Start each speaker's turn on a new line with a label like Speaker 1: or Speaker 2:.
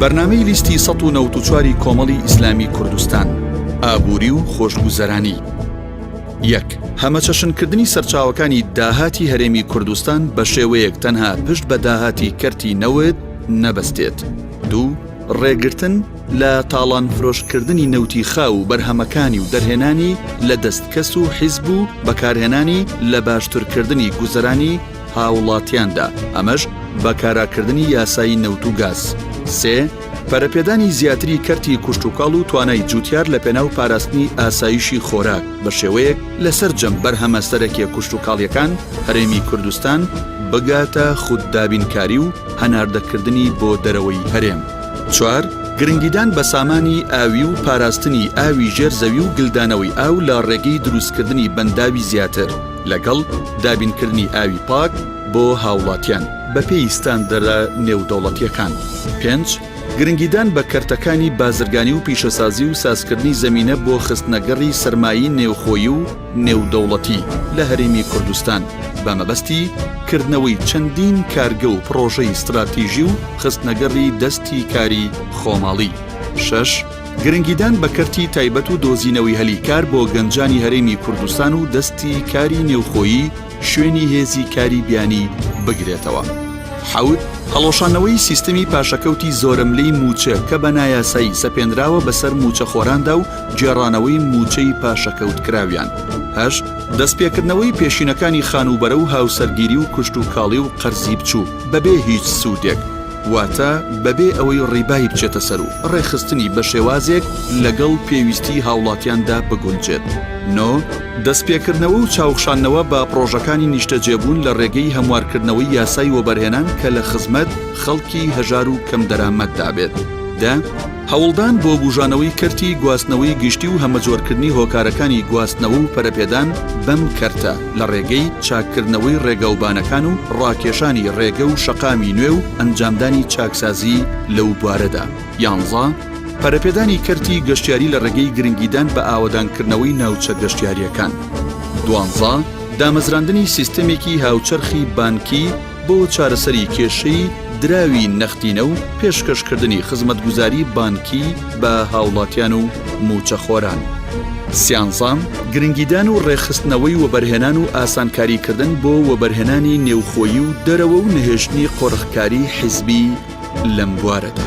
Speaker 1: بەرنامەی لیستی ١٩٤ کۆمەڵی ئیسلامی کوردستان، ئابووری و خۆشگوزەرانی. 1. هەمە چەشنکردنی سەرچاوەکانی داهاتی هەرێمی کوردستان بە شێوەیەک تەنها پشت بە داهاتی کەرتی نەوت نەبەستێت. 2. ڕێگرتن لە تاڵان فرۆشکردنی نەوتی خاو و بەرهەمەکانی و دەرهێنانی لە دەستکەس و حیزب و بەکارهێنانی لە باشترکردنی گوزەرانی هاوڵاتیاندا، ئەمەش بەکاراکردنی یاسایی نەوت و گاز. 3. پەرەپێدانی زیاتری کەرتی کوشتوکاڵ و توانای جوتیار لە پێناو پاراستنی ئاسایشی خۆراک بە شێوەیەک لەسەر جەم بەرهەمە سەرەکیە کوشتوکاڵیەکان هەرێمی کوردستان بگاتە خوددابینکاری و هەناردەکردنی بۆ دەرەوەی هەرێم. 4. گرنگیدان بە سامانی ئاوی و پاراستنی ئاوی ژێرزەوی و گلدانەوەی ئاو لە ڕێگەی دروستکردنی بەنداوی زیاتر لەگەڵ دابینکردنی ئاوی پاک بۆ هاوڵاتیان بە پێی ستاندەرە نێودەوڵەتیەکان. 5. گرنگیدان بە کەرتەکانی بازرگانی و پیشەسازی و سازکردنی زەمینە بۆ خستنەگەڕی سەرمایی نێوخۆیی و نێودەوڵەتی لە هەرێمی کوردستان بە مەبەستی کردنەوەی چەندین کارگە و پرۆژەی استراتیژی و خستنەگەڕی دەستی کاری خۆماڵی. 6. گرنگیدان بە کەرتی تایبەت و دۆزینەوەی هەلیکار بۆ گەنجانی هەرێمی کوردستان و دەستی کاری نێوخۆیی شوێنی هێزی کاری بیانی بگرێتەوە. 7. هەڵۆشانەوەی سیستەمی پاشەکەوتی زۆرەملەی موچە کە بە نایاسایی سەپێنراوە بەسەر موچەخۆراندا و جێڕانەوەی موچەی پاشەکەوت کراویان. 8. دەستپێکردنەوەی پێشینەکانی خانوبەرە و هاوسەرگیری و کوشتوکاڵی و قەرزی بچوو بەبێ هیچ سوودێک، واتە بەبێ ئەوەی ڕیبای بچێتە سەر و ڕێخستنی بە شێوازێک لەگەڵ پێویستی هاوڵاتیاندا بگونجێت. 9. دەستپێکردنەوە و چاوخشانەوە بە پرۆژەکانی نیشتەجێبوون لە ڕێگەی هەموارکردنەوەی یاسای وەبەرهێنان کە لە خزمەت خەڵکی هەژار و کەم دەرامەتدا بێت. 10. هەوڵدان بۆ بوژانەوەی کەرتی گواستنەوەی گشتی و هەمەجۆرکردنی هۆکارەکانی گواستنەوە و پەرەپێدان بەم کەرتە لە ڕێگەی چاککردنەوەی ڕێگەوبانەکان و ڕاکێشانی ڕێگە و شەقامی نوێ و ئەنجامدانی چاکسازی لەو بوارەدا. 11. پەرەپێدانی کەرتی گەشتیاری لە ڕێگەی گرنگیدان بە ئاوەدانکردنەوەی ناوچە گەشتیاریەکان. 12. دامەزراندنی سیستەمێکی هاوچەرخی بانکی بۆ چارەسەری کێشەی دراوی نەختینە و پێشکەشکردنی خزمەتگوزاری بانکی بە هاوڵاتیان و موچەخۆران. 13. گرنگیدان و ڕێخستنەوەی وەبەرهێنان و ئاسانکاریکردن بۆ وەبەرهێنانی نێوخۆیی و دەرەوە و نەهێشتنی قۆڕخکاری حیزبی لەم بوارەدا.